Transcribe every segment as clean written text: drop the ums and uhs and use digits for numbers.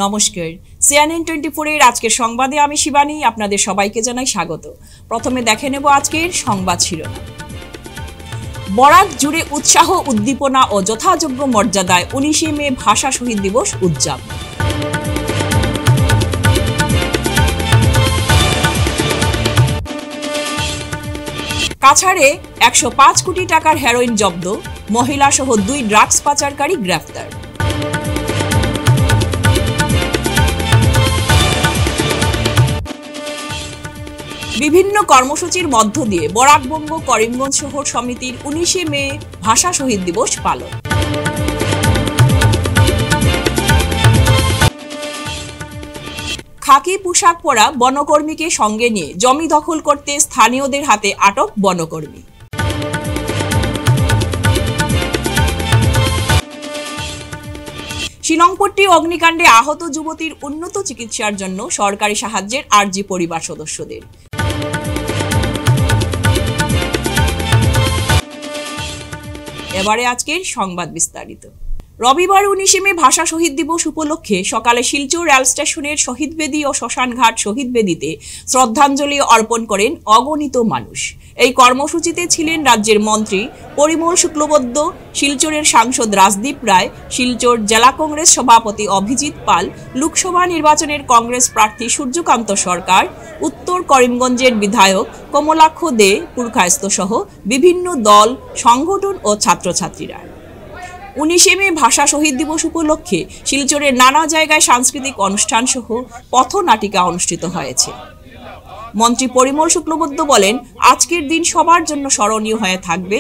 নমস্কার, CNN 24 এর আজকের সংবাদে আমি শিবানী আপনাদের সবাইকে জানাই স্বাগত। প্রথমে দেখে নেব আজকের সংবাদ শিরোনাম। বরাক জুড়ে উৎসাহ, উদ্দীপনা ও যথাযোগ্য মর্যাদায় 19শে মে ভাষা শহীদ দিবস উদযাপন। কাছাড়ে 105 কোটি টাকার হেরোইন জব্দ, মহিলা সহ 2 ড্রাগস পাচারকারী গ্রেফতার। বিভিন্ন কর্মসূচির মধ্য দিয়ে বরাকবঙ্গ করিমগঞ্জ শহর সমিতির 19শে মে ভাষা শহীদ দিবস পালন। খাকি পোশাক পরা বনকর্মীকে সঙ্গে নিয়ে জমি দখল করতে স্থানীয়দের হাতে আটক বনকর্মী। শিলংপট্টি অগ্নিকাণ্ডে আহত যুবতীর উন্নত চিকিৎসার জন্য সরকারি সাহায্যের আর্জি পরিবার সদস্যদের। এবারে আজকের সংবাদ বিস্তারিত। রবিবার 19শে মে ভাষা শহীদ দিবস উপলক্ষে সকালে শিলচর রেল স্টেশনের শহীদ বেদী ও শ্মশানঘাট শহীদ বেদীতে শ্রদ্ধাঞ্জলি অর্পণ করেন অগণিত মানুষ। এই কর্মসূচিতে ছিলেন রাজ্যের মন্ত্রী পরিমল শুক্লবৈদ্য, শিলচরের সাংসদ রাজদীপ রায়, শিলচর জেলা কংগ্রেস সভাপতি অভিজিৎ পাল, লোকসভা নির্বাচনের কংগ্রেস প্রার্থী সূর্যকান্ত সরকার, উত্তর করিমগঞ্জের বিধায়ক কমলাক্ষ দে পুরকায়স্থ সহ বিভিন্ন দল, সংগঠন ও ছাত্রছাত্রীরা। 19শে মে ভাষা শহীদ দিবস উপলক্ষে শিলচরের নানা জায়গায় সাংস্কৃতিক অনুষ্ঠান সহ পথনাটিকা অনুষ্ঠিত হয়েছে। মন্ত্রী পরিমল শুক্লবৈদ্য বলেন, আজকের দিন সবার জন্য স্মরণীয় হয়ে থাকবে।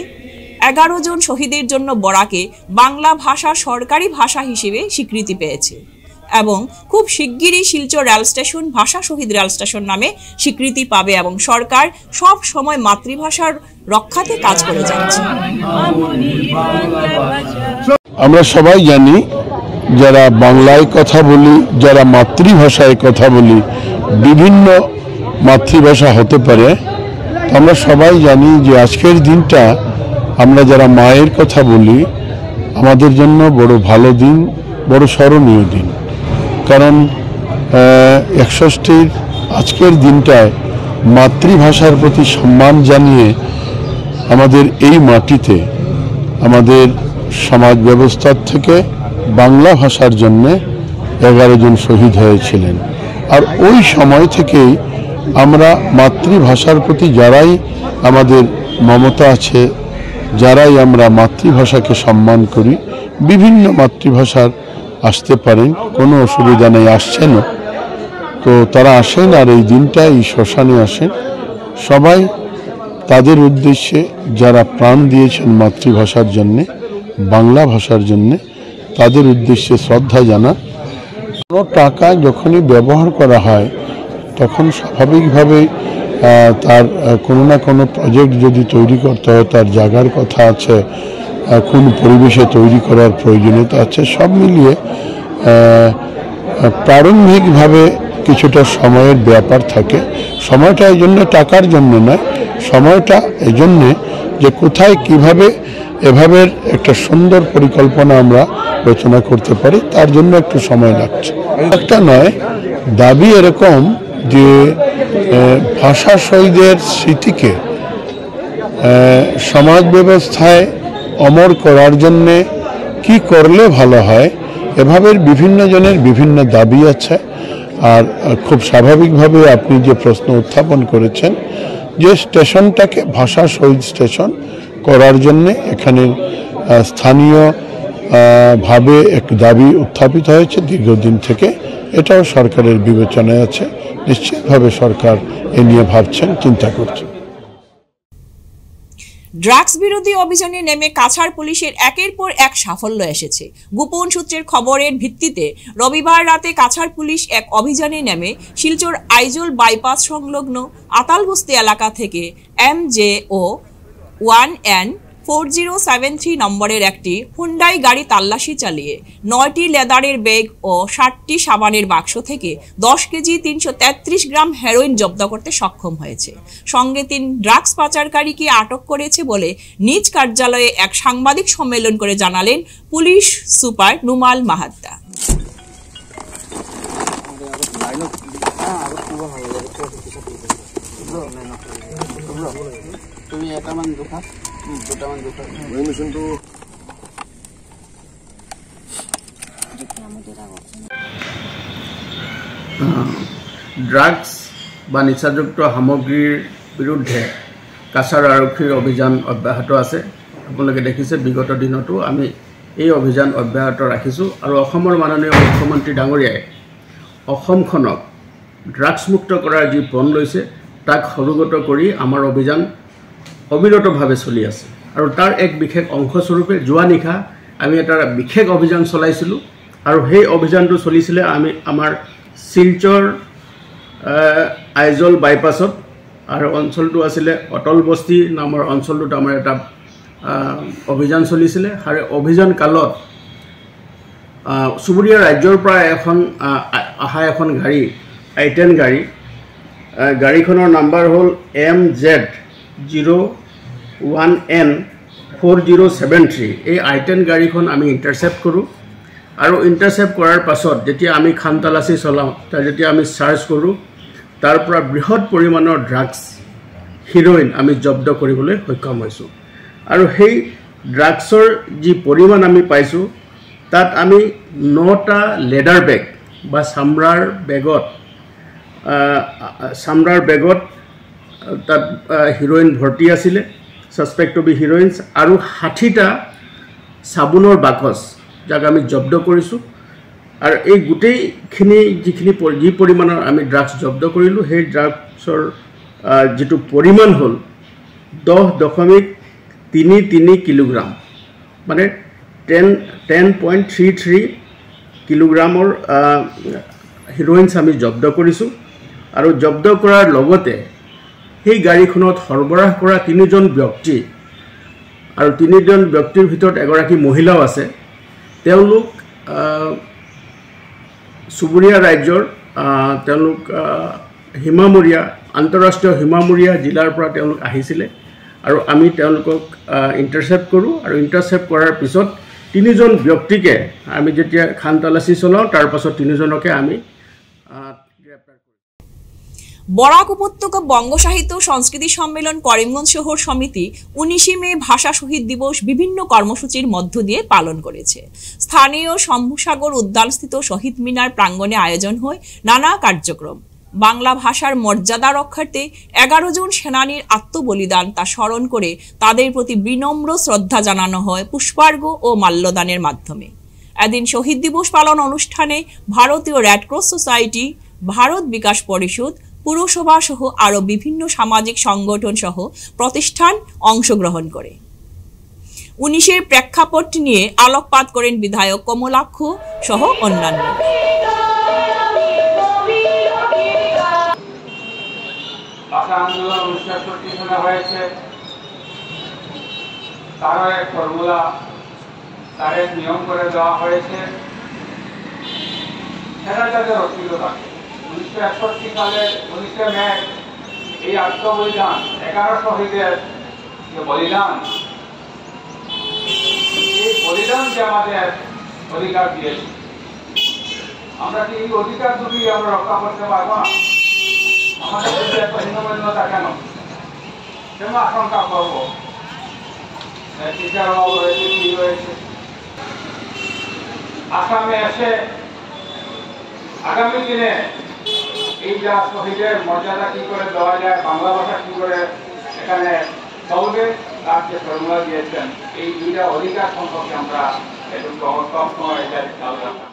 11 জন শহীদের জন্য বরাকে বাংলা ভাষা সরকারি ভাষা হিসেবে স্বীকৃতি পেয়েছে এবং খুব শিগগিরই শিলচর রেল স্টেশন ভাষা শহীদ রেল স্টেশন নামে স্বীকৃতি পাবে এবং সরকার সব সময় মাতৃভাষার রক্ষাতে কাজ করে যাচ্ছে। আমরা সবাই জানি, যারা বাংলায় কথা বলি, যারা মাতৃভাষায় কথা বলি, বিভিন্ন মাতৃভাষা হতে পারে। আমরা সবাই জানি যে আজকের দিনটা আমরা যারা মায়ের কথা বলি, আমাদের জন্য বড় ভালো দিন, বড় স্মরণীয় দিন। কারণ 61 আজকের দিনটায় মাতৃভাষার প্রতি সম্মান জানিয়ে আমাদের এই মাটিতে আমাদের সমাজ ব্যবস্থার থেকে বাংলা ভাষার জন্য 11 জন শহীদ হয়েছিলেন। আর ওই সময় থেকেই আমরা মাতৃভাষার প্রতি যারাই আমাদের মমতা আছে, যারাই আমরা মাতৃভাষাকে সম্মান করি, বিভিন্ন মাতৃভাষার আসতে পারেন, কোনো অসুবিধা নেই, আসছেন তো তারা আসেন। আর এই দিনটা এই শ্মশানে আসেন সবাই তাদের উদ্দেশ্যে যারা প্রাণ দিয়েছেন মাতৃভাষার জন্যে, বাংলা ভাষার জন্যে, তাদের উদ্দেশ্যে শ্রদ্ধা জানা। কোনো টাকা যখনই ব্যবহার করা হয় তখন স্বাভাবিকভাবে তার কোনো না কোনো প্রজেক্ট যদি তৈরি করতে হয়, তার জায়গার কথা আছে, কোন পরিবেশে তৈরি করার প্রয়োজনীয়তা আছে, সব মিলিয়ে প্রারম্ভিকভাবে কিছুটা সময়ের ব্যাপার থাকে। সময়টা এই জন্য টাকার জন্য নয়, সময়টা এই জন্যে যে কোথায় কিভাবে এভাবে একটা সুন্দর পরিকল্পনা আমরা রচনা করতে পারি, তার জন্য একটু সময় লাগছে। একটা নয়, দাবি এরকম যে ভাষা শহীদের স্মৃতিকে সমাজ ব্যবস্থায় অমর করার জন্যে কি করলে ভালো হয়, এভাবে বিভিন্ন জনের বিভিন্ন দাবি আছে। আর খুব স্বাভাবিকভাবে আপনি যে প্রশ্ন উত্থাপন করেছেন যে স্টেশনটাকে ভাষা শহীদ স্টেশন করার জন্যে এখানে স্থানীয় ভাবে এক দাবি উত্থাপিত হয়েছে দীর্ঘদিন থেকে। এটাও সরকারের বিবেচনায় আছে, নিশ্চিতভাবে সরকার এ নিয়ে ভাবছেন, চিন্তা করছেন। ড্রাগস বিরোধী অভিযানে নেমে কাছাড় পুলিশের একের পর এক সাফল্য এসেছে। গোপন সূত্রের খবরের ভিত্তিতে রবিবার রাতে কাছাড় পুলিশ এক অভিযানে নেমে শিলচর আইজল বাইপাস সংলগ্ন আতালবস্তি এলাকা থেকে MJO 1N4073 নম্বরের একটি হুন্ডাই গাড়ি তল্লাশি চালিয়ে 9টি লেদারের ব্যাগ ও 60টি সাবানের বাক্স থেকে 10 কেজি 333 গ্রাম হেরোইন জব্দ করতে সক্ষম হয়েছে। সঙ্গে 3 ড্রাগস পাচারকারীকে আটক করেছে বলে নিজ কার্যালয়ে এক সাংবাদিক সম্মেলন করে জানালেন পুলিশ সুপার নুমাল মাহাত্তা। তুমি এটামান জোখা দুটামান জোখা মেশিনটো ড্ৰাগছ বা নিচাযুক্ত সামগ্ৰীৰ বিৰুদ্ধে কাছাৰ আৰক্ষীৰ অভিযান অব্যাহত আছে। আপোনালোকে দেখিছে বিগত দিনতো আমি এই অভিযান অব্যাহত ৰাখিছোঁ আৰু অসমৰ মাননীয় মুখ্যমন্ত্ৰী ডাঙৰীয়াই অসমখনক ড্ৰাগছমুক্ত কৰাৰ যি পণ লৈছে তাক সৰুগত কৰি আমাৰ অভিযান অবিৰতভাৱে চলি আছে। আৰু তাৰ এক বিশেষ অংশস্বৰূপে যোৱা নিশা আমি এটা বিশেষ অভিযান চলাইছিলোঁ আৰু সেই অভিযানটো চলিছিলে আমাৰ শিলচৰ আইজল বাইপাছত আৰু অঞ্চলটো আছিলে অটল বস্তি নামৰ অঞ্চলটোত আমাৰ এটা অভিযান চলিছিলে। আৰু অভিযান কালত চুবুৰীয়া ৰাজ্যৰ পৰা এখন গাড়ী I10 গাড়ী, গাড়ীখনৰ নাম্বাৰ হ'ল MZ01N4073। এই I10 গাড়ীখন আমি ইণ্টাৰচেপ্ট কৰোঁ আৰু ইণ্টাৰচেপ্ট কৰাৰ পাছত যেতিয়া আমি খান তালাচী চলাওঁ, যেতিয়া আমি চাৰ্চ কৰোঁ, তাৰ পৰা বৃহৎ পৰিমাণৰ ড্ৰাগছ হিৰ'ইন আমি জব্দ কৰিবলৈ সক্ষম হৈছোঁ। আৰু সেই ড্ৰাগছৰ যি পৰিমাণ আমি পাইছোঁ তাত আমি 9টা লেডাৰ বেগ বা চামৰাৰ বেগত তাত হিৰ'ইন ভৰ্তি আছিলে, ছাছপেক্ট টু বি হিৰ'ইনছ, আৰু 60টা চাবোনৰ বাকচ যাক আমি জব্দ কৰিছোঁ। আৰু এই গোটেইখিনি যি পৰিমাণৰ আমি ড্ৰাগছ জব্দ কৰিলোঁ, সেই ড্ৰাগছৰ যিটো পৰিমাণ হ'ল 10.33 কিলোগ্ৰাম, মানে 10.33 কিলোগ্ৰামৰ হিৰ'ইনছ আমি জব্দ কৰিছোঁ। আৰু জব্দ কৰাৰ লগতে সেই গাড়ীখনত সৰবৰাহ কৰা 3জন ব্যক্তি, আৰু 3জন ব্যক্তিৰ ভিতৰত এগৰাকী মহিলাও আছে। তেওঁলোক চুবুৰীয়া ৰাজ্যৰ, তেওঁলোক আন্তঃৰাষ্ট্ৰীয় সীমামূৰীয়া জিলাৰ পৰা তেওঁলোক আহিছিলে আৰু আমি তেওঁলোকক ইণ্টাৰচেপ্ট কৰোঁ। আৰু ইণ্টাৰচেপ্ট কৰাৰ পিছত 3জন ব্যক্তিকে আমি যেতিয়া খান তালাচী চলাওঁ, তাৰ পাছত 3জনকে আমি গ্ৰেপ্তাৰ কৰোঁ। বরাক উপত্যকা বঙ্গ সাহিত্য সংস্কৃতি সম্মেলন করিমগঞ্জ শহর সমিতি 19 মে ভাষা শহীদ দিবস বিভিন্ন কর্মসূচির মধ্য দিয়ে পালন করেছে। স্থানীয় শম্ভুসাগর উদ্যানস্থিত শহীদ মিনার প্রাঙ্গণে আয়োজন হয় নানা কার্যক্রম। বাংলা ভাষার মর্যাদা রক্ষার্থে 11 জন সেনানীর আত্মবলিদান তা স্মরণ করে তাদের প্রতি বিনম্র শ্রদ্ধা জানানো হয় পুষ্পার্ঘ্য ও মাল্যদানের মাধ্যমে। এদিন শহীদ দিবস পালন অনুষ্ঠানে ভারতীয় রেডক্রস সোসাইটি, ভারত বিকাশ পরিষদ, পুরসভা সহ আরো বিভিন্ন সামাজিক সংগঠন সহ প্রতিষ্ঠান অংশগ্রহণ করে। 19-এর প্রেক্ষাপট নিয়ে আলোকপাত করেন বিধায়ক কমলাক্ষ সহ অন্যান্য। ভাষা আন্দোলন 1960 সালে হয়েছে, তারও এক ফর্মুলা, তার এক নিয়ম করে দেওয়া হয়েছে। সেটা যাতে রক্ষিত থাকে। 1961 সালে 19 মে এই আত্মবলিদান, 11 শহীদের যে বলিদান, এই বলিদান যে আমাদের অধিকার দিয়েছে, আমরা কি এই অধিকার দুটি আমরা রক্ষা করতে পারবো না? আমাদের দেশে এত হীনমন্যতা কেন আশঙ্কা করবো? টিচার অভাব রয়েছে, কি রয়েছে? আসামে এসে আগামী দিনে এই যা শহীদের মর্যাদা কি করে দেওয়া যায়, বাংলা ভাষা কি করে এখানে চলবে, তার যে ফর্মুলা দিয়েছেন, এই দুইটা অধিকার সম্পর্কে আমরা একটু সবসময় খেয়াল রাখা।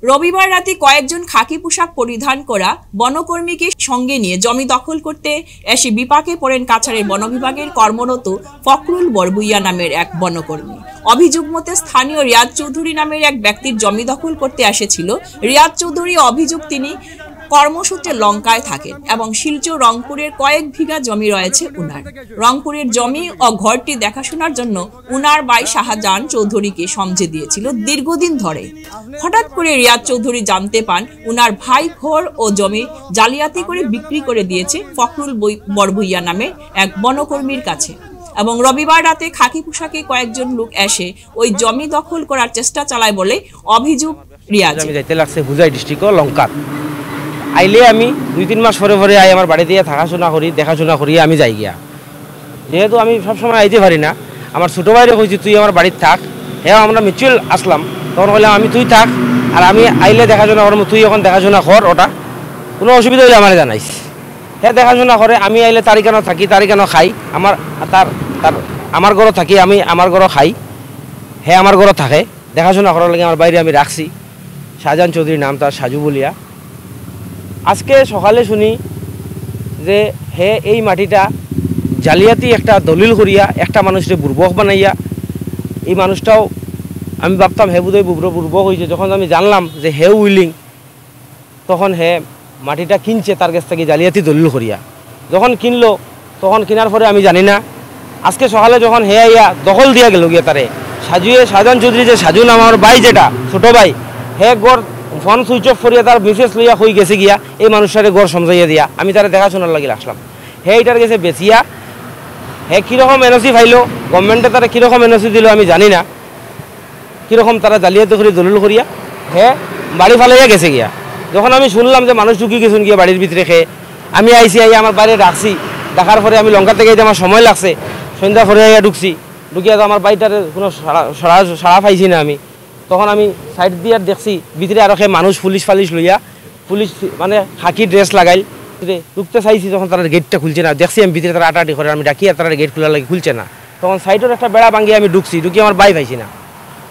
রবিবার রাতে কয়েকজন খাকি পোশাক পরিধান করা বনকর্মীকে সঙ্গে নিয়ে জমি দখল করতে এসে বিপাকে পড়েন কাছাড়ের বন বিভাগের কর্মরত ফখরুল বরবুইয়া নামের এক বনকর্মী। অভিযোগ মতে স্থানীয় রিয়াদ চৌধুরী নামের এক ব্যক্তির জমি দখল করতে এসেছিল। রিয়াদ চৌধুরী অভিযোগ তিনি কর্মসূত্রে লঙ্কায় থাকেন এবং শিলচর রংপুরের কয়েক বিঘা জমি রয়েছে উনার। রংপুরের জমি ও ঘরটি দেখাশোনার জন্য উনার ভাই শাহজাহান চৌধুরীকে সমঝে দিয়েছিল দীর্ঘদিন ধরে। হঠাৎ করে রিয়াদ চৌধুরী জানতে পান উনার ভাই ঘর ও জমি জালিয়াতি করে বিক্রি করে দিয়েছে ফখরুল বরবুইয়া নামে এক বনকর্মীর কাছে এবং রবিবার রাতে খাকি পোশাকে কয়েকজন লোক এসে ওই জমি দখল করার চেষ্টা চালায় বলে অভিযোগ রিয়াজ। আমি যাইতে লাগছে হুজাই ডিস্ট্রিক্ট লঙ্কাত আইলে আমি 2-3 মাস পরে পরে আই আমার বাড়ি দিয়ে দেখাশোনা করি আমি যাই গিয়া। যেহেতু আমি সবসময় আইতে পারি না, আমার ছোটো ভাইরে কইছি তুই আমার বাড়িতে থাক। হ্যাঁ আমরা মিউচুয়াল আসলাম, তখন বললাম আমি তুই থাক আর আমি আইলে দেখাশোনা করবো, তুই এখন দেখাশোনা কর, ওটা কোনো অসুবিধা হলে আমার জানাইস। হ্যাঁ দেখাশোনা করে, আমি আইলে তার কেন থাকি, তার কেন খাই, আমার ঘরও থাকি, আমি আমার ঘরও খাই, হ্যাঁ আমার ঘরও থাকে। দেখাশোনা করার লাগে আমার বাইরে আমি রাখছি। শাহজাহান চৌধুরীর নাম, তার সাজু বলিয়া। আজকে সকালে শুনি যে হে এই মাটিটা জালিয়াতি একটা দলিল করিয়া একটা মানুষকে বুর্বক বানাইয়া, এই মানুষটাও আমি ভাবতাম হে বোধহয় বুর্বক হয়েছে। যখন আমি জানলাম যে হে উইলিং, তখন হে মাটিটা কিনছে তার কাছ থেকে জালিয়াতি দলিল করিয়া। যখন কিনলো, তখন কেনার পরে আমি জানি না, আজকে সকালে যখন হে আইয়া দখল দিয়া গেল গিয়া তারে শাহজাহান চৌধুরী যে সাজু নাম আমার ভাই, যেটা ছোটো ভাই, হে গড় ফোন সুইচ অফ করিয়া তার মেসেজ লইয়া হয়ে গেছে গিয়া এই মানুষটারে গড় সমঝাইয়া দিয়া। আমি তারা দেখাশোনার লাগিল আসলাম। হে এটার গেছে বেচিয়া, হে কীরকম এনওসি পাইলো, গভর্নমেন্টে তারা কীরকম এনওসি দিল আমি জানি না, কীরকম তারা জালিয়াতি করে দলিল করিয়া হে বাড়ি ফালাইয়া গেছে গিয়া। যখন আমি শুনলাম যে মানুষ ঢুকি গেছুন গিয়া বাড়ির ভিতরে, খেয়ে আমি আইসি, আইয়া আমার বাইরে রাখছি। দেখার পরে আমি লঙ্কা থেকে আমার সময় লাগছে, সন্ধ্যা পরে আইয়া ঢুকিয়া তো আমার বাড়িটারে কোনো সাড়া পাইছি না আমি। তখন আমি সাইড দিয়ে দেখছি ভিতরে আরো মানুষ পুলিশ লইয়া, পুলিশ মানে খাকি ড্রেস লাগাইল ঢুকতে চাইছি। তখন তারা গেটটা খুলছে না, দেখছি আমি ভিতরে তারা আটাটি করে, আমি ডাকি আর তারা গেট খোলার লাগে খুলছে না। তখন সাইডের একটা বেড়া ভাঙিয়ে আমি ঢুকি আমার বাই পাইছি না।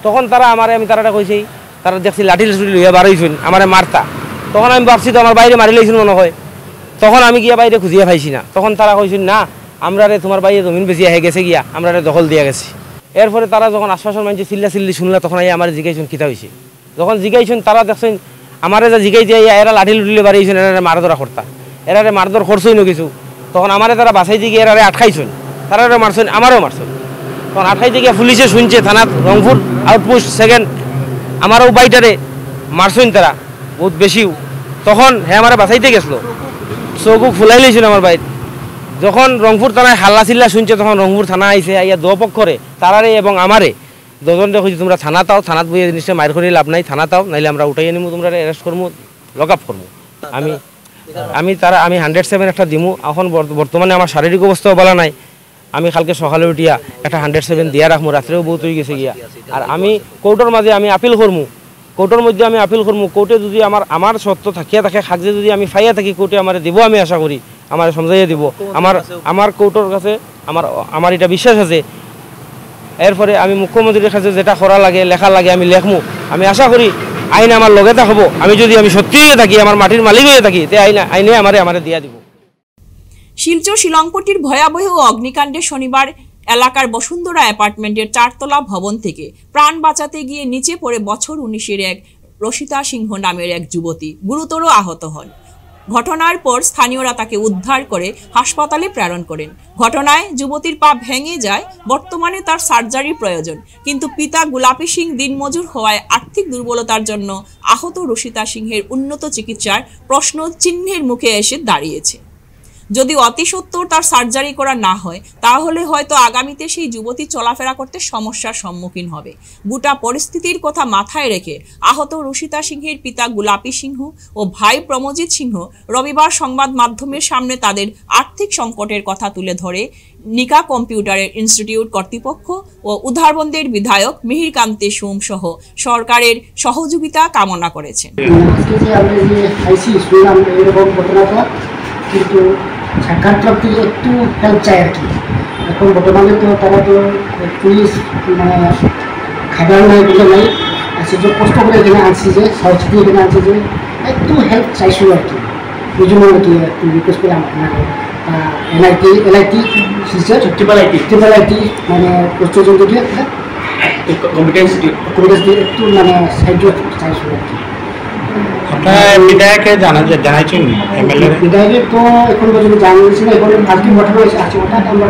তখন তারা আমি তারাটা কইছি, তারা দেখছি লাঠি লইয়া বাড়াইছুন আমার মারতা। তখন আমি ভাবছি তো আমার বাইরে মারি লাইছুন মনে হয়। তখন আমি গিয়া বাইরে খুঁজিয়া পাইছি না। তখন তারা কইছুন না, আমরা তোমার বাইরে জমিন বেশি হয়ে গেছে গিয়া, আমরা দখল দিয়া গেছি। এরপরে তারা যখন আশ্বাসন মানছে চিল্লি শুনলা, তখন আমার জিগাইছুন কিতা হয়েছে। যখন জিগাইছুন তারা দেখছেন আমারে যা জিগাই দিয়ে এরা লাঠি লুটিলে বাড়িয়েছেন, এরা মারধরা করতা, এরারে মারধর করছই না কিছু। তখন আমারে তারা বাসাই দিয়ে এরারে আটকাইছুন, তারা মারছেন, আমারও মারছেন। তখন আটকাইতে গিয়ে পুলিশে শুনছে থানাত রংপুর আউটপোস্ট সেকেন্ড, আমারও বাইটারে মারছেন তারা বহুত বেশিও। তখন হ্যাঁ আমার বাসাইতে গেছিলো, চৌকুক ফুলাই লইছিল আমার বাইর। যখন রংপুর থানায় হাল্লা চিল্লা শুনছে, তখন রংপুর থানা আইসে, আইয়া দুপক্ষরে তারারে এবং আমারে দুজনকে কইছি তোমরা থানা তাও, থানাত বইয়ে জিনিসটা মায়ের করে লাভ নাই, থানা তাও, নাইলে আমরা উঠাই আনিমু, তোমরা অ্যারেস্ট করবো, লক আপ করবো। আমি 107 একটা দিমু। এখন বর্তমানে আমার শারীরিক অবস্থাও বলা নাই, আমি কালকে সকালে উঠিয়া একটা 107 দিয়া রাখবো, রাত্রেও বহুত হয়ে গেছে গিয়া। আর আমি কোর্টের মাঝে আমি আপিল করবো, কোর্টের মধ্যে আমি আপিল করবো। কোর্টে যদি আমার সত্য থাকিয়া থাকে, কাগজে যদি আমি ফাইয়া থাকি, কোর্টে আমার দিব, আমি আশা করি আমার সমঝাইয়া দিব। আমার কোর্টের কাছে আমার এটা বিশ্বাস আছে। এরপরে আমি মুখ্যমন্ত্রীর কাছে যেটা করা লাগে, লেখা লাগে, আমি লেখমু। আমি আশা করি আইন আমার লগে থাকবো। আমি যদি সত্যি হয়ে থাকি, আমার মাটির মালিক হয়ে থাকি, তে আইনে আমারে দিয়া দিব। শিলচর শিলংপট্টির ভয়াবহ অগ্নিকাণ্ডে শনিবার এলাকার বসুন্ধরা অ্যাপার্টমেন্টের 4তলা ভবন থেকে প্রাণ বাঁচাতে গিয়ে নিচে পড়ে বছর 19-এর এক রসিতা সিংহ নামের এক যুবতী গুরুতর আহত হন। ঘটনার পর স্থানীয়রা তাকে উদ্ধার করে হাসপাতালে প্রেরণ করেন। ঘটনায় যুবতীর পা ভেঙে যায়, বর্তমানে তার সার্জারির প্রয়োজন। কিন্তু পিতা গোলাপী সিং দিনমজুর হওয়ায় আর্থিক দুর্বলতার জন্য আহত রসিতা সিংহের উন্নত চিকিৎসার প্রশ্ন চিহ্নের মুখে এসে দাঁড়িয়েছে। যদি অতি সত্বর তার সার্জারি করা না হয়, তাহলে হয়তো আগামীতে সেই যুবতী চলাফেরা করতে সমস্যার সম্মুখীন হবে। গোটা পরিস্থিতির কথা মাথায় রেখে আহত রসিতা সিংহের পিতা গোলাপী সিংহ ও ভাই প্রমজিৎ সিংহ রবিবার সংবাদ মাধ্যমের সামনে তাদের আর্থিক সংকটের কথা তুলে ধরে নিকা কম্পিউটারের ইনস্টিটিউট কর্তৃপক্ষ ও উধারবন্দের বিধায়ক মিহিরকান্তি সোম সহ সরকারের সহযোগিতা কামনা করেছেন। কিন্তু সরকার তরফ থেকে একটু হেল্প চাই আর কি। এখন বর্তমানে তো তারা তো পুলিশ মানে খাবার নাই, বুঝে নাই, সুযোগ কষ্ট করে এখানে আনছি, যে সরস্বতী এখানে আনছে, যে একটু হেল্প চাইছিল আর কি। ওই জন্য আর কি একটু রিকোয়েস্ট করে আপনাকে এলআইটি শিলচর ট্রিপল আইটি মানে প্রস্তুত দিয়ে কম্পিটেন্স দিয়ে একটু মানে সাহায্য চাইছিল আর কি। আপনার বিধায়ককে জানাইছেন? বিধায়কে তো এখন পর্যন্ত জানিয়েছি না। এখন আজকে ঘটনা হয়েছে, আজকে ওটা আমরা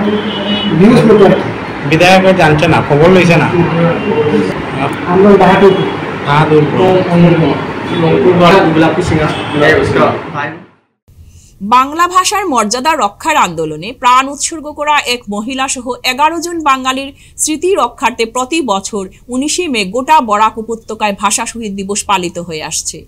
নিউজ করতে আর কি। বিধায়ককে জানছে না, খবর লইছে না? আমরা বাহাদুর বাংলা ভাষার মর্যাদা রক্ষার আন্দোলনে প্রাণ উৎসর্গ করা এক মহিলা সহ 11 জন বাঙালির স্মৃতি রক্ষার্থে প্রতি বছর 19 মে গোটা বরাক উপত্যকায় ভাষা শহীদ দিবস পালিত হয়ে আসছে।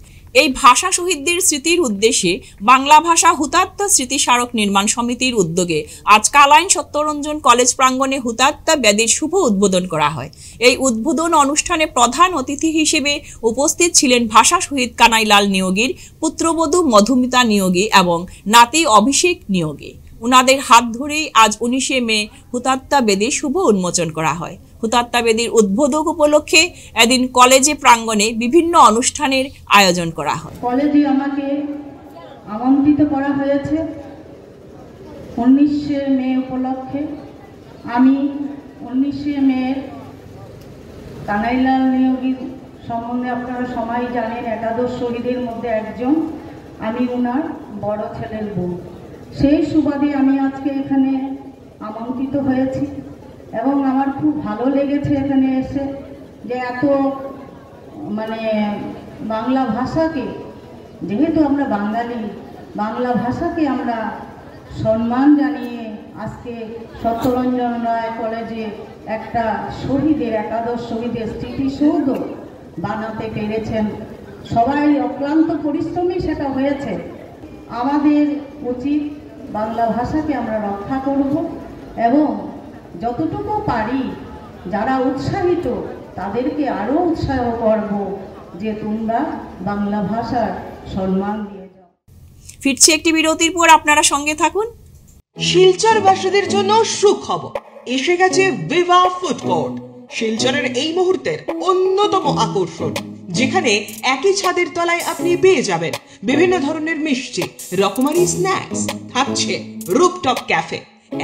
এই ভাষা শহীদদের স্মৃতির উদ্দেশ্যে বাংলা ভাষা হুতাত্মা স্মৃতি স্মারক নির্মাণ সমিতির উদ্যোগে আজ কালাইন সত্যরঞ্জন কলেজ প্রাঙ্গণে হুতাত্মা বেদির শুভ উদ্বোধন করা হয়। এই উদ্বোধন অনুষ্ঠানে প্রধান অতিথি হিসেবে উপস্থিত ছিলেন ভাষা শহীদ কানাইলাল নিয়োগীর পুত্রবধূ মধুমিতা নিয়োগী এবং নাতি অভিষেক নিয়োগী। উনাদের হাত ধরেই আজ 19 মে হুতাত্মা বেদির শুভ উন্মোচন করা হয়। হুতাত্মা বেদির উদ্বোধক উপলক্ষে এদিন কলেজে প্রাঙ্গণে বিভিন্ন অনুষ্ঠানের আয়োজন করা হয়। কলেজে আমাকে আমন্ত্রিত করা হয়েছে 19 মে উপলক্ষে। আমি 19 মে কানাইলাল নিয়োগীর সম্বন্ধে আপনারা সবাই জানেন, একাদশ শহীদের মধ্যে একজন। আমি ওনার বড় ছেলের বউ। সেই সুবাদে আমি আজকে এখানে আমন্ত্রিত হয়েছি এবং আমার খুব ভালো লেগেছে এখানে এসে, যে এত বাংলা ভাষাকে, যেহেতু আমরা বাঙালি, বাংলা ভাষাকে আমরা সম্মান জানিয়ে আজকে সত্যরঞ্জন রায় কলেজে একটা শহীদের, একাদশ শহীদের স্মৃতিসৌধ বানাতে পেরেছেন। সবাই অক্লান্ত পরিশ্রমে সেটা হয়েছে। আমাদের উচিত বাংলা ভাষাকে আমরা রক্ষা করব এবং যতটুকু পারি যারা উৎসাহিত তাদেরকে আরও উৎসাহ করব যে তোমরা বাংলা ভাষার সম্মান দিয়ে যাও। ফিরছি একটি বিরতির পর, আপনারা সঙ্গে থাকুন। শিলচরবাসীদের জন্য সুখবর, এসে গেছে ভিভা ফুড কোর্ট। শিলচরের এই মুহূর্তের অন্যতম আকর্ষণ, যেখানে একই ছাদের তলায় আপনি পেয়ে যাবেন বিভিন্ন ধরনের মিষ্টি, রকমারি স্ন্যাক্স, থাকছে রুফটপ ক্যাফে,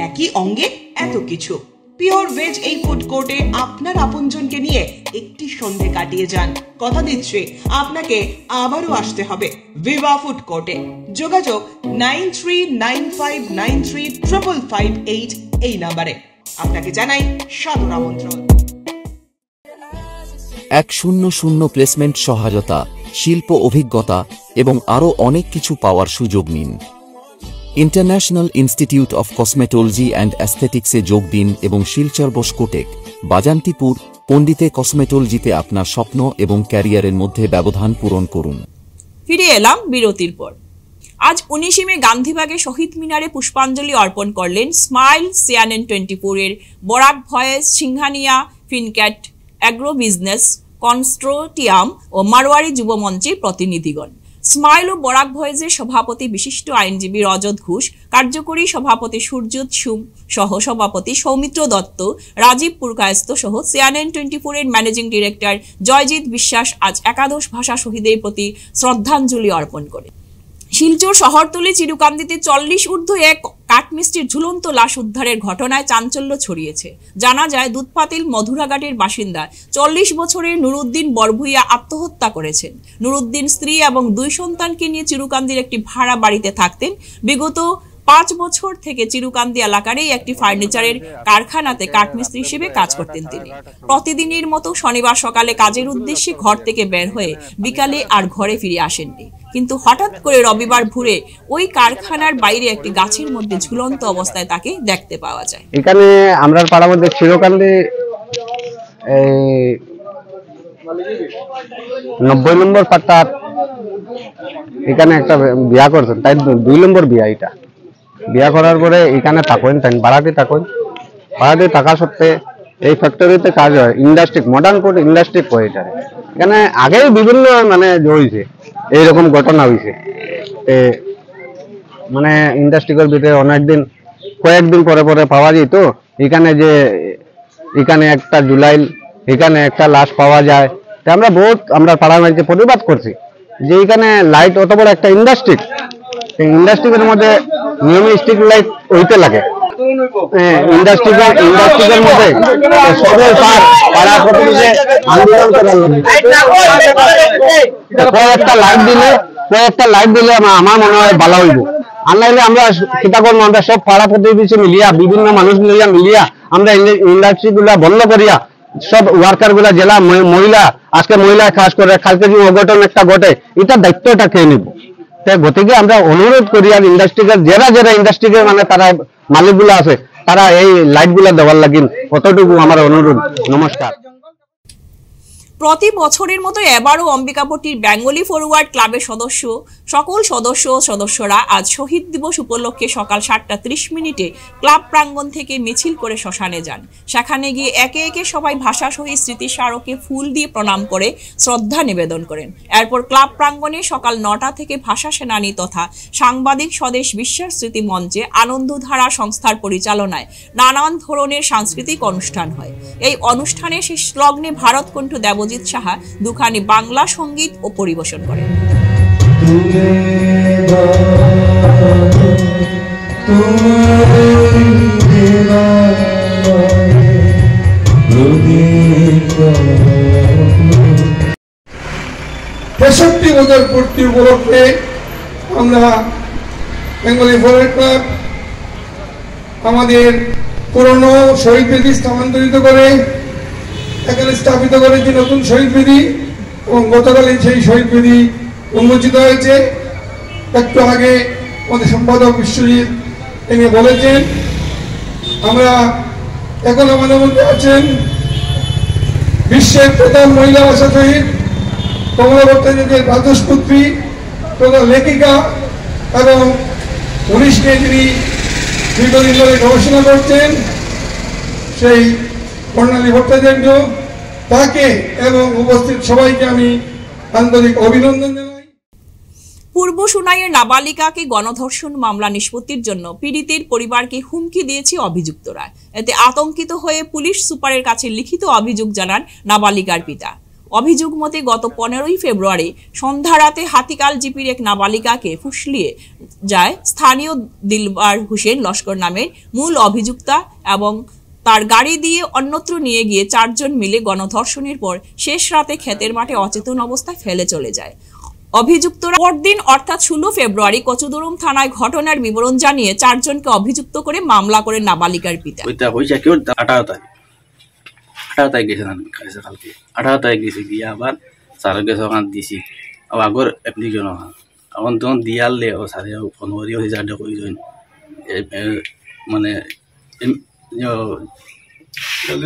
একই অঙ্গে এত কিছু। পিওর ভেজ এই ফুড কোর্টে আপনার আপনজনকে নিয়ে একটি সন্ধে কাটিয়ে যান। কথা দিচ্ছি আপনাকে আবারও আসতে হবে ভিভা ফুড কোর্টে। যোগাযোগ 9395935558 এই নাম্বারে। আপনাকে জানাই সাদর আমন্ত্রণ। 100 প্লেসমেন্ট সহায়তা, শিল্প অভিজ্ঞতা এবং আরও অনেক কিছু পাওয়ার সুযোগ নিন। International institute of cosmetology and অ্যাস্থেটিক্সে যোগ দিন এবং শিলচর বসকোটেক, বাজান্তিপুর, পণ্ডিতে কসমেটোলজিতে আপনার স্বপ্ন এবং ক্যারিয়ারের মধ্যে ব্যবধান পূরণ করুন। ফিরে এলাম বিরতির পর। আজ 19 মে গান্ধীবাগে শহীদ মিনারে পুষ্পাঞ্জলি অর্পণ করলেন স্মাইল CNN24 এর বরাক ভয়েস, সিংহানিয়া ফিনক্যাট, অ্যাগ্রো বিজনেস কনস্ট্রোটিয়াম ও মারোয়ারি যুব মঞ্চের প্রতিনিধিগণ। স্মাইল ও বরাক ভয়েসের সভাপতি বিশিষ্ট আইনজীবী রজত ঘোষ, কার্যকরী সভাপতি সূর্যত সুম সহ সভাপতি সৌমিত্র দত্ত, রাজীব পুরকায়স্ত সহ CNN24 এর ম্যানেজিং ডিরেক্টর জয়জিৎ বিশ্বাস আজ একাদশ ভাষা শহীদের প্রতি শ্রদ্ধাঞ্জলি অর্পণ করে। শিলচর শহরতলি চিরুকান্দিতে 40 ঊর্ধ্ব এক কাঠমিস্ত্রির ঝুলন্ত লাশ উদ্ধারের ঘটনায় চাঞ্চল্য ছড়িয়েছে। জানা যায় দুধপাতিল মধুরাঘাটের বাসিন্দা 40 বছরের নুরুদ্দিন বরভুইয়া আত্মহত্যা করেছেন। নুরুদ্দিন স্ত্রী এবং 2 সন্তানকে নিয়ে চিরুকান্দির একটি ভাড়া বাড়িতে থাকতেন। বিগত 5 বছর থেকে চিরুকান্দি এলাকারই একটি ফার্নিচারের কারখানাতে কাঠমিস্ত্রি হিসেবে কাজ করতেন তিনি। প্রতিদিনের মতো শনিবার সকালে কাজের উদ্দেশ্যে ঘর থেকে বের হয়ে বিকালে আর ঘরে ফিরে আসেননি। কিন্তু হঠাৎ করে রবিবার ভোরে ওই কারখানার বাইরে একটি গাছের মধ্যে ঝুলন্ত অবস্থায় তাকে দেখতে পাওয়া যায়। এখানে আমরা পাড়ার মধ্যে চিরকান্দি 90 নম্বর পাট্টা, এখানে একটা বিয়া করছেন, তাই 2 নম্বর বিয়া। এটা বিয়া করার পরে এখানে থাকেন, তাই ভাড়াতে থাকেন। ভাড়াতে থাকা সত্ত্বে এই ফ্যাক্টরিতে কাজ হয়, ইন্ডাস্ট্রি, মডার্ন কোড ইন্ডাস্ট্রি কয়। এটা এখানে আগেই বিভিন্ন হয়েছে, এইরকম ঘটনা হয়েছে। ইন্ডাস্ট্রির ভিতরে কয়েকদিন পরে পাওয়া যেত এখানে যে এখানে একটা জুলাই, এখানে একটা লাশ পাওয়া যায়। আমরা পাড়ার মাঝে প্রতিবাদ করছি যে এখানে লাইট অত বড় একটা ইন্ডাস্ট্রি, ইন্ডাস্ট্রির মধ্যে নিয়মিত স্ট্রিট লাইট হইতে লাগে। ইন্ডাস্ট্রির মধ্যে সবাই পাড়া প্রতিনিধি আন্দোলন করার কয়েকটা লাইট দিলে আমার মনে হয় ভালো হইব। আর নাইলে আমরা কিতা করবো, আমরা সব পাড়া প্রতিবেশী মিলিয়া, বিভিন্ন মানুষ মিলিয়া আমরা ইন্ডাস্ট্রি গুলা বন্ধ করিয়া সব ওয়ার্কার গুলা, জেলা মহিলা, আজকে মহিলা কাজ করে, কালকে যদি অঘটন একটা ঘটে, এটার দায়িত্বটা খেয়ে নিব। তাই গতিকে আমরা অনুরোধ করি আর ইন্ডাস্ট্রিকে যারা ইন্ডাস্ট্রিকে মানে তারা মালিকগুলো আছে তারা এই লাইটগুলো দেওয়ার লাগিন কতটুকু আমার অনুরোধ। নমস্কার। প্রতি বছরের মতো এবারও অম্বিকাপট্টির বেঙ্গলি ফরওয়ার্ড ক্লাবের সকল সদস্যরা আজ শহীদ দিবস উপলক্ষে সকাল 7:30 ক্লাব প্রাঙ্গণ থেকে মিছিল করে শ্মশানে যান। সেখানে গিয়ে একে একে সবাই ভাষা শহীদ স্মৃতি স্মারকে ফুল দিয়ে প্রণাম করে শ্রদ্ধা নিবেদন করেন। এরপর ক্লাব প্রাঙ্গণে সকাল 9টা থেকে ভাষা সেনানী তথা সাংবাদিক স্বদেশ বিশ্বাস স্মৃতি মঞ্চে আনন্দধারা সংস্থার পরিচালনায় নানান ধরনের সাংস্কৃতিক অনুষ্ঠান হয়। এই অনুষ্ঠানে শেষ লগ্নে ভারতকণ্ঠ দেবজিৎ সাহা দুখানি বাংলা সঙ্গীত ও পরিবেশন করেন। তেষট্টি বছর পূর্তি উপলক্ষে আমরা বেঙ্গলি ফরওয়ার্ড ক্লাব আমাদের পুরনো শহীদ বেদি স্থানান্তরিত করে এখানে স্থাপিত করেছি নতুন শহীদ বেদি এবং গতকালই সেই শহীদ বেদি উন্মোচিত হয়েছে। একটু আগে আমাদের সম্পাদক বিশ্বজিৎ তিনি বলেছেন আমরা এখন আমাদের মধ্যে আছেন বিশ্বের প্রথম মহিলা ভাষা শহীদ কমলা ভট্টাচার্যের দ্বাদশপুত্রী প্রধান লেখিকা এবং 19 নিয়ে যিনি দীর্ঘদিন ধরে গবেষণা করছেন সেই বর্ণালী ভট্টাচার্য, তাকে এবং উপস্থিত সবাইকে আমি আন্তরিক অভিনন্দন জানাই। পূর্ব সুনাইয়ের নাবালিকাকে গণধর্ষণ মামলা নিষ্পত্তির জন্য পীড়িতের পরিবারকে হুমকি দিয়েছে অভিযুক্তরা। এতে আতঙ্কিত হয়ে পুলিশ সুপারের কাছে লিখিত অভিযোগ জানান নাবালিকার পিতা। অভিযোগ মতে গত 15 ফেব্রুয়ারি সন্ধ্যা রাতে হাতিকাল জিপির এক নাবালিকাকে ফুসলিয়ে যায় স্থানীয় দিলবার হোসেন লস্কর নামের মূল অভিযুক্তা এবং তার গাড়ি দিয়ে অন্যত্র নিয়ে গিয়ে 4 জন মিলে গণধর্ষণের পর শেষ রাতে ক্ষেতের মাঠে অচেতন অবস্থায় ফেলে চলে যায়। অভিযুক্তরা পরদিন অর্থাৎ 16 ফেব্রুয়ারি কচুদরম থানায় ঘটনার বিবরণ জানিয়ে 4 জনকে অভিযুক্ত করে মামলা করে নাবালিকার পিতা। 18 তারিখ গেছে না কালকে 18 তারিখ গেছে গিয়া আবার স্যারের কাছে ওখান দিছি আগর অ্যাপ্লিকেশন এখন তখন দিয়ালে ও স্যারে ফোন করিও হিসাবটা কইছেন মানে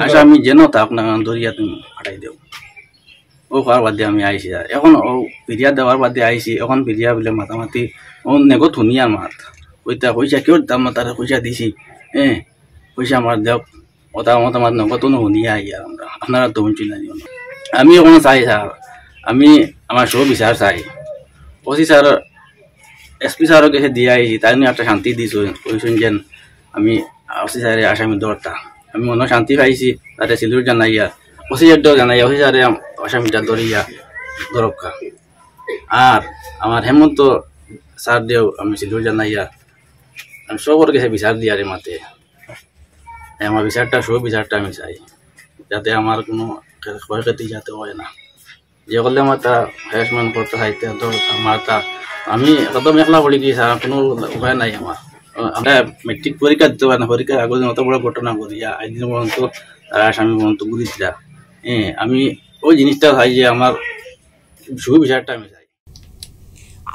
আচ্ছা আমি যেন তা আপনার দরিয়া তুমি ফাটাই দেও ও খাওয়ার বাদে আমি আইসি এখন ও ফিরিয়া দেওয়ার বাদে আইসি এখন ফিরিয়া বলে মাতামাতি ও নেগো ধুনিয়ার মাত ওইটা পয়সা কেউ দাম তারা পয়সা দিছি পয়সা আমার দেও ওটা মতামত নগদ শুনিয়ে আই আর আমরা আপনারা তো শুনছি না আমি ওখানে চাই স্যার আমি আমার সব বিচার চাই ওসি স্যার এসপি স্যারও কাছে দিয়ে আইছি তাই নিয়ে একটা শান্তি দিয়েছেন কইছেন যেন আমি ওসি স্যারে আসামি দরটা আমি মনে শান্তি পাইছি তাতে সিলুর জানাইয়া ওসি স্যারটাও জানাইয়া ওসি স্যারে আসামিটা ধরিয়া দরকা আর আমার হেমন্ত স্যার দিয়েও আমি সিলুর জানাইয়া আমি সবর কাছে বিচার দিয়ারে মাতে আমার বিচারটা সব বিচারটা আমি চাই যাতে আমার কোনো ক্ষয়ক্ষতি যাতে হয় না যে করলে আমার তা হ্যারাসমেন্ট করতে চাইতে আমার তা আমি একদম একলা পড়ে গিয়েছি আর কোনো উপায় নাই আমার আমরা মেট্রিক পরীক্ষা দিতে পারি না পরীক্ষার আগের দিন অত বড় ঘটনা করি একদিন পর্যন্ত তারা আসামি পর্যন্ত গুলি দিলা আমি ওই জিনিসটা চাই যে আমার শুভ বিচারটা আমি চাই।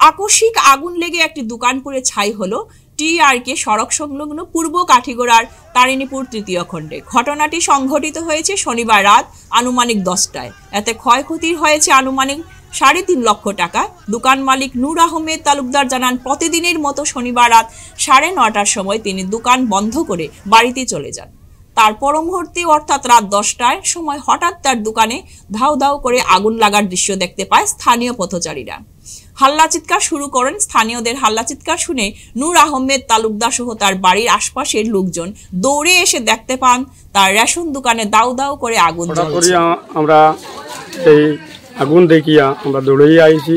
আকস্মিক আগুন লেগে একটি দোকান পুড়ে ছাই হলো টিআরকে সড়ক সংলগ্ন পূর্ব কাঠিগড়ার তারিণীপুর 3য় খণ্ডে। ঘটনাটি সংঘটিত হয়েছে শনিবার রাত আনুমানিক 10টায়। এতে ক্ষয়ক্ষতি হয়েছে আনুমানিক 3.5 লক্ষ টাকা। দোকান মালিক নূর আহমেদ তালুকদার জানান প্রতিদিনের মতো শনিবার রাত 9:30টার সময় তিনি দোকান বন্ধ করে বাড়িতে চলে যান। তার পর মুহূর্তে অর্থাৎ রাত 10টার সময় হঠাৎ তার দোকানে ধাউ ধাউ করে আগুন লাগার দৃশ্য দেখতে পায় স্থানীয় পথচারীরা। হাল্লা চিৎকার শুরু করেন। স্থানীয়দের হাল্লা চিৎকার শুনে নূর আহমেদ তালুকদার সহ তার বাড়ির আশপাশের লোকজন দৌড়ে এসে দেখতে পান তার রেশন দোকানে দাউ দাউ করে আগুন জ্বলছে। আমরা এই আগুন দেখিয়া আমরা দৌড়েই আইছি,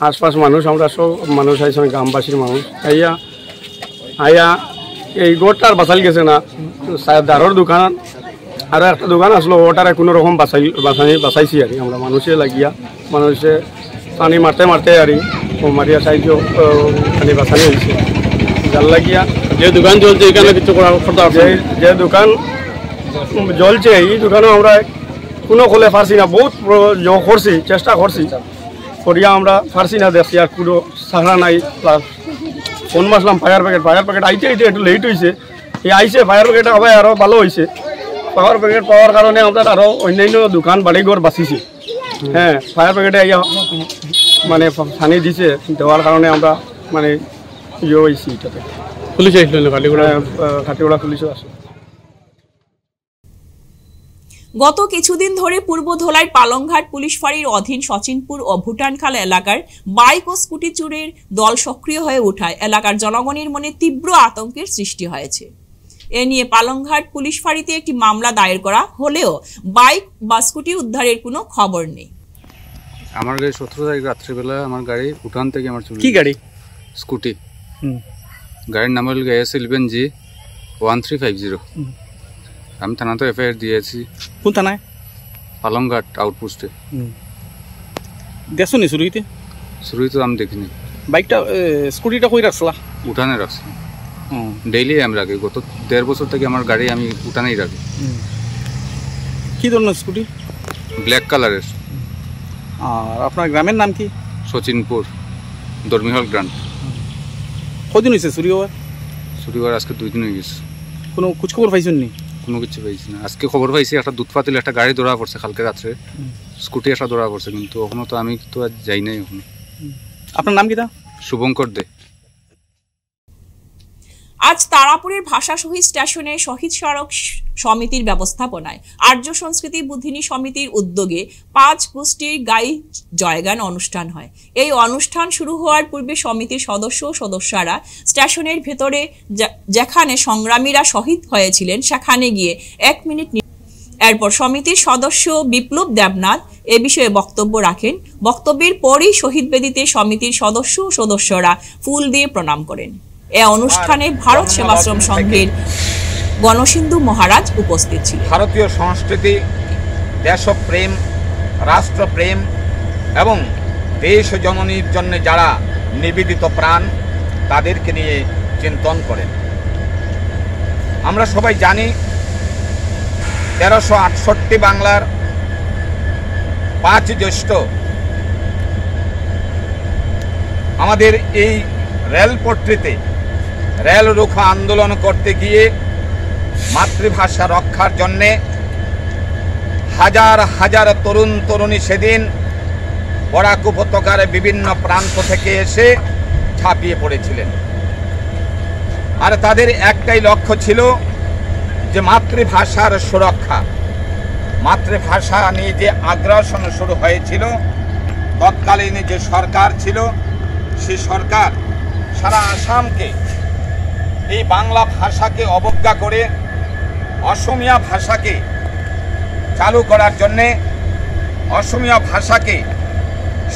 আশপাশ মানুষ আমরা সব মানুষ আইসি গ্রামবাসীর মানুষ আইয়া এই গোটার বাঁচাল গেছে না দারোর দোকান আর একটা দোকান আসলো ওটারে কোনো রকম বাঁচাইছি আর আমরা মানুষে লাগিয়া মানুষে পানি মারতে মারতে আর মারিয়া সাহায্য পানি বাঁচানি হয়েছে জাল লাগিয়া যে দোকান চলছে এখানে কিছু যে দোকান জ্বলছে এই দোকানেও আমরা কোনো খোলে পারছি না, বহুত করছি চেষ্টা করছি করিয়া আমরা ফার্সি না দেখছি আর পুরো সাহরা নাই প্লাস ফোন মাসলাম ফায়ার ব্রিগেড আইতে একটু লেট হয়েছে এই আইসে ফায়ার ব্রিগেড হবে আরও ভালো হয়েছে ফায়ার ব্রিগেড পাওয়ার কারণে আমরা আরও অন্যান্য দোকান বাড়িঘর বাঁচিছি হ্যাঁ ফায়ার ব্রিগেডে মানে পানি দিছে দেওয়ার কারণে আমরা মানে ইয়ে হয়েছি এটাতে পুলিশ আসলো খাটিগোড়া পুলিশও আসে। গত কিছুদিন ধরে পূর্ব ধলাই পালংঘাট পুলিশ ফাঁড়ির অধীন সচিনপুর ও ভুটানখাল এলাকার বাইক ও স্কুটি চুরির দল সক্রিয় হয়ে ওঠায় এলাকার জনগণের মনে তীব্র আতঙ্কের সৃষ্টি হয়েছে। এ নিয়ে পালংঘাট পুলিশ ফাঁড়িতে একটি মামলা দায়ের করা হলেও বাইক বা স্কুটি উদ্ধারের কোনো খবর নেই। আমার গাড়ি 17 তারিখ রাত্রিবেলা আমার গাড়ি ভুটান থেকে আমার চুরি। কি গাড়ি? স্কুটি। গাড়ির নাম হল AS11G 1350। আমি থানাতে FIR দিয়েছি। কোন থানায়? পালংঘাট আউটপোস্টে। দেখছো নি শুরুতে? শুরুতে আমি দেখিনি। বাইকটা স্কুটিটা কই রাখছলা? উঠানে রাখছি। ডেইলি আমি রাখি, গত 1.5 বছর থেকে আমার গাড়ি আমি উঠানেই রাখি। কি ধরনের স্কুটি? ব্ল্যাক কালারের। আর আপনার গ্রামের নাম কি? সচিনপুর ধর্মীহল গ্রান্ট। কদিন হয়েছে চুরি হওয়ার? চুরি হওয়ার আজকে 2 দিন হয়ে গেছে। কোনো খোঁজখবর পাইছেন নি? কোনো কিছু পাইছি না। আজকে খবর পাইছি একটা দুধ পাতিল একটা গাড়ি ধরা পড়ছে কালকে রাত্রে, স্কুটি একটা ধরা পড়ছে, কিন্তু এখনো তো আমি তো আজ যাই নাই এখনো। আপনার নাম কি? শুভঙ্কর দে। আজ তারাপুরের ভাষা শহীদ স্টেশনে শহীদ স্মারক সমিতির ব্যবস্থাপনায় আর্য সংস্কৃতি বুদ্ধিনী সমিতির উদ্যোগে 5 গোষ্ঠীর গাই জয়গান অনুষ্ঠান হয়। এই অনুষ্ঠান শুরু হওয়ার পূর্বে সমিতির সদস্যরা স্টেশনের ভেতরে যেখানে সংগ্রামীরা শহীদ হয়েছিলেন সেখানে গিয়ে 1 মিনিট এরপর সমিতির সদস্য বিপ্লব দেবনাথ এ বিষয়ে বক্তব্য রাখেন। বক্তব্যের পরই শহীদ বেদিতে সমিতির সদস্যরা ফুল দিয়ে প্রণাম করেন। এ অনুষ্ঠানে ভারত সেবাশ্রম সংঘের গণসিন্ধু মহারাজ উপস্থিত ছিলেন। ভারতীয় সংস্কৃতি, দেশপ্রেম, রাষ্ট্রপ্রেম এবং দেশ জননীর জন্য যারা নিবেদিত প্রাণ তাদেরকে নিয়ে চিন্তন করেন। আমরা সবাই জানি 1368 বাংলার 5 জ্যৈষ্ঠ আমাদের এই রেলপট্টিতে রেল রোখা আন্দোলন করতে গিয়ে মাতৃভাষা রক্ষার জন্যে হাজার হাজার তরুণ তরুণী সেদিন বরাক উপত্যকার বিভিন্ন প্রান্ত থেকে এসে ঝাঁপিয়ে পড়েছিলেন। আর তাদের একটাই লক্ষ্য ছিল যে মাতৃভাষার সুরক্ষা। মাতৃভাষা নিয়ে যে আগ্রাসন শুরু হয়েছিল, তৎকালীন যে সরকার ছিল সেই সরকার সারা আসামকে এই বাংলা ভাষাকে অবজ্ঞা করে অসমিয়া ভাষাকে চালু করার জন্যে, অসমিয়া ভাষাকে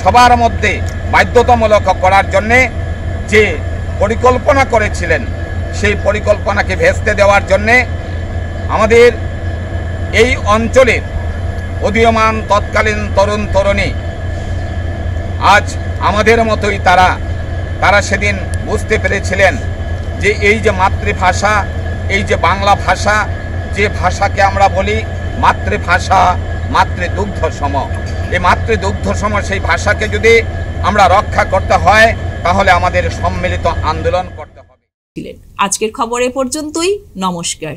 সবার মধ্যে বাধ্যতামূলক করার জন্যে যে পরিকল্পনা করেছিলেন, সেই পরিকল্পনাকে ভেস্তে দেওয়ার জন্যে আমাদের এই অঞ্চলের উদীয়মান তৎকালীন তরুণ তরুণী আজ আমাদের মতোই তারা সেদিন বুঝতে পেরেছিলেন যে এই যে মাতৃভাষা, এই যে বাংলা ভাষা, যে ভাষাকে আমরা বলি মাতৃভাষা, মাতৃদুগ্ধ সম, এই মাতৃদুগ্ধ সম সেই ভাষাকে যদি আমরা রক্ষা করতে হয় তাহলে আমাদের সম্মিলিত আন্দোলন করতে হবে। আজকের খবর এ পর্যন্তই। নমস্কার।